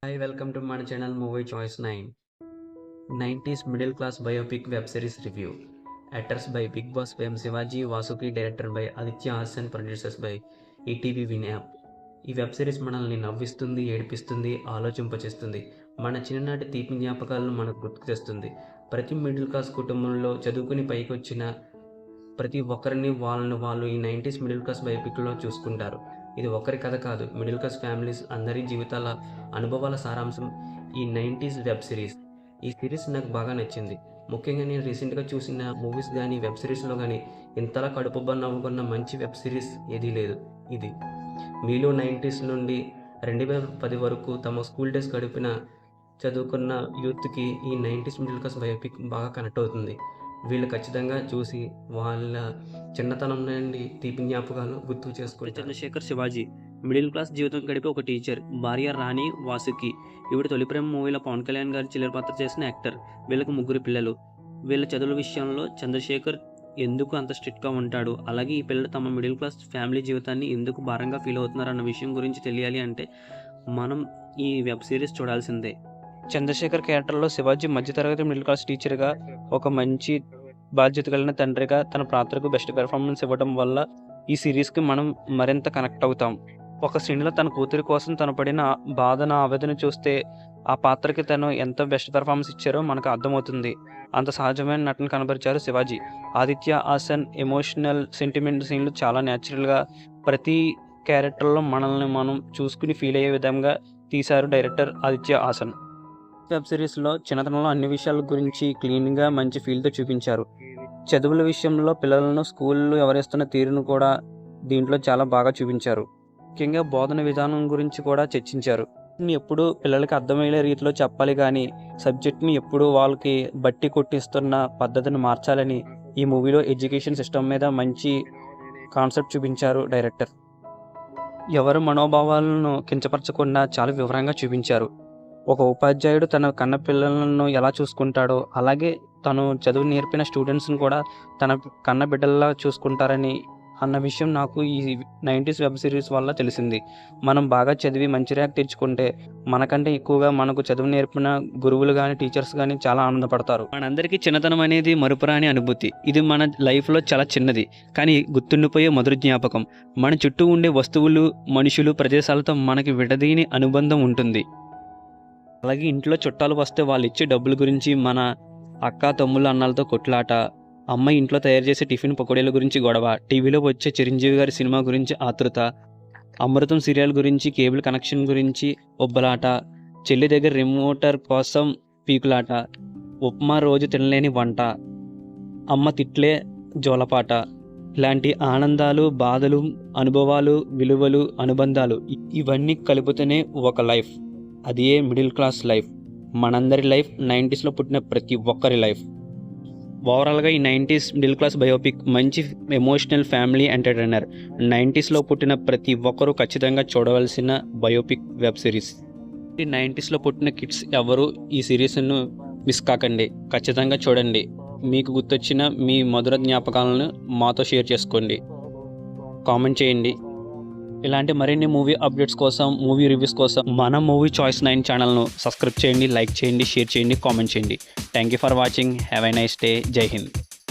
Hi, welcome to my channel Movie Choice 9. 90s middle class biopic web series review. Actors by Big Boss fame Shivaji Vasuki, director by Aditya Hasan, producers by ETV win app. ఈ web series మనల్ని నవ్విస్తుంది, ఏడిపిస్తుంది, ఆలోచింపచేస్తుంది. మన చిన్ననాటి తీపి జ్ఞాపకాలను మనకు గుర్తుకు తెస్తుంది. ప్రతి మిడిల్ క్లాస్ కుటుంబంలో చదువుకుని పైకి వచ్చిన ప్రతి ఒక్కరిని వాళ్ళు ఈ 90s మిడిల్ క్లాస్ బయోపిక్లో చూసుకుంటారు. ఇది ఒకరి కథ కాదు, మిడిల్ క్లాస్ ఫ్యామిలీస్ అందరి జీవితాల అనుభవాల సారాంశం ఈ 90s వెబ్ సిరీస్. ఈ సిరీస్ నాకు బాగా నచ్చింది. ముఖ్యంగా నేను రీసెంట్గా చూసిన మూవీస్ కానీ వెబ్ సిరీస్లో కానీ ఇంతలా కడుపుబ్బ నవ్వుకున్న మంచి వెబ్ సిరీస్ ఏదీ లేదు. ఇది మీలో 90s నుండి 2010 వరకు తమ స్కూల్ డేస్ గడిపిన చదువుకున్న యూత్కి ఈ 90s మిడిల్ క్లాస్ బయోపిక్ బాగా కనెక్ట్ అవుతుంది. వీళ్ళు ఖచ్చితంగా చూసి వాళ్ళ చిన్నతనం నుండి తీపి జ్ఞాపకాలు గుర్తు చేసుకుంటారు. చంద్రశేఖర్ శివాజీ మిడిల్ క్లాస్ జీవితం గడిపే ఒక టీచర్, భార్య రాణి వాసుకి. ఈవిడ తొలి ప్రేమ మూవీలో పవన్ కళ్యాణ్ గారి చిల్లర పాత్ర చేసిన యాక్టర్. వీళ్ళకి 3 పిల్లలు. వీళ్ళ చదువుల విషయంలో చంద్రశేఖర్ ఎందుకు అంత స్ట్రిక్ట్గా ఉంటాడు, అలాగే ఈ పిల్లలు తమ మిడిల్ క్లాస్ ఫ్యామిలీ జీవితాన్ని ఎందుకు భారంగా ఫీల్ అవుతున్నారు అన్న విషయం గురించి తెలియాలి అంటే మనం ఈ వెబ్ సిరీస్ చూడాల్సిందే. చంద్రశేఖర్ క్యారెక్టర్లో శివాజీ మధ్యతరగతి మిడిల్ క్లాస్ టీచర్గా, ఒక మంచి బాధ్యత కలిగిన తండ్రిగా తన పాత్రకు బెస్ట్ పెర్ఫార్మెన్స్ ఇవ్వడం వల్ల ఈ సిరీస్కి మనం మరింత కనెక్ట్ అవుతాం. ఒక సీన్లో తన కూతురి కోసం తను పడిన బాధన, ఆవేదన చూస్తే ఆ పాత్రకి తను ఎంత బెస్ట్ పెర్ఫార్మెన్స్ ఇచ్చారో మనకు అర్థమవుతుంది. అంత సహజమైన నటన కనబరిచారు శివాజీ. ఆదిత్య హాసన్ ఎమోషనల్ సెంటిమెంట్ సీన్లు చాలా న్యాచురల్గా, ప్రతి క్యారెక్టర్లో మనల్ని మనం చూసుకుని ఫీల్ అయ్యే విధంగా తీశారు డైరెక్టర్ ఆదిత్య హాసన్. వెబ్ సిరీస్లో చిన్నతనంలో అన్ని విషయాల గురించి క్లీన్గా మంచి ఫీల్తో చూపించారు. చదువుల విషయంలో పిల్లలను స్కూల్లో ఎవరేస్తున్న తీరును కూడా దీంట్లో చాలా బాగా చూపించారు. ముఖ్యంగా బోధన విధానం గురించి కూడా చర్చించారు. ఎప్పుడు పిల్లలకి అర్థమయ్యే రీతిలో చెప్పాలి కానీ సబ్జెక్ట్ని ఎప్పుడు వాళ్ళకి బట్టి కొట్టిస్తున్న పద్ధతిని మార్చాలని ఈ మూవీలో ఎడ్యుకేషన్ సిస్టమ్ మీద మంచి కాన్సెప్ట్ చూపించారు డైరెక్టర్. ఎవరి మనోభావాలను కించపరచకుండా చాలా వివరంగా చూపించారు. ఒక ఉపాధ్యాయుడు తన కన్న పిల్లలను ఎలా చూసుకుంటాడో అలాగే తను చదువు నేర్పిన స్టూడెంట్స్ని కూడా తన కన్న బిడ్డల్లా చూసుకుంటారని అన్న విషయం నాకు ఈ 90s వెబ్ సిరీస్ వల్ల తెలిసింది. మనం బాగా చదివి మంచి ర్యాంక్ తెచ్చుకుంటే మనకంటే ఎక్కువగా మనకు చదువు నేర్పిన గురువులు కానీ టీచర్స్ కానీ చాలా ఆనందపడతారు. మనందరికీ చిన్నతనం అనేది మరుపురాని అనుభూతి. ఇది మన లైఫ్లో చాలా చిన్నది కానీ గుర్తుండిపోయే మధుర జ్ఞాపకం. మన చుట్టూ ఉండే వస్తువులు, మనుషులు, ప్రదేశాలతో మనకి విడదీని అనుబంధం ఉంటుంది. అలాగే ఇంట్లో చుట్టాలు వస్తే వాళ్ళు ఇచ్చే డబ్బుల గురించి, మన అక్క తమ్ముళ్ళ అన్నాలతో కొట్లాట, అమ్మ ఇంట్లో తయారు చేసే టిఫిన్ పకోడీల గురించి గొడవ, టీవీలో వచ్చే చిరంజీవి గారి సినిమా గురించి ఆతృత, అమృతం సీరియల్ గురించి కేబుల్ కనెక్షన్ గురించి ఒబ్బలాట, చెల్లి దగ్గర రిమోటర్ కోసం పీకులాట, ఉప్మా రోజు తినలేని వంట, అమ్మ తిట్లే జోలపాట, ఇలాంటి ఆనందాలు, బాధలు, అనుభవాలు, విలువలు, అనుబంధాలు ఇవన్నీ కలుపుతూనే ఒక లైఫ్. అదే మిడిల్ క్లాస్ లైఫ్. మనందరి లైఫ్, 90sలో పుట్టిన ప్రతి ఒక్కరి లైఫ్. ఓవరాల్గా ఈ 90s మిడిల్ క్లాస్ బయోపిక్ మంచి ఎమోషనల్ ఫ్యామిలీ ఎంటర్టైనర్. 90sలో పుట్టిన ప్రతి ఒక్కరూ ఖచ్చితంగా చూడవలసిన బయోపిక్ వెబ్ సిరీస్. ఈ 90sలో పుట్టిన కిడ్స్ ఎవరు ఈ సిరీస్ను మిస్ కాకండి, ఖచ్చితంగా చూడండి. మీకు గుర్తొచ్చిన మీ మధుర జ్ఞాపకాలను మాతో షేర్ చేసుకోండి, కామెంట్ చేయండి. ఇలాంటి మరిన్ని మూవీ అప్డేట్స్ కోసం, మూవీ రివ్యూస్ కోసం మన మూవీ చాయిస్ 9 ఛానల్ను సబ్స్క్రైబ్ చేయండి, లైక్ చేయండి, షేర్ చేయండి, కామెంట్ చేయండి. Thank you for watching. Have a nice day. జై హింద్.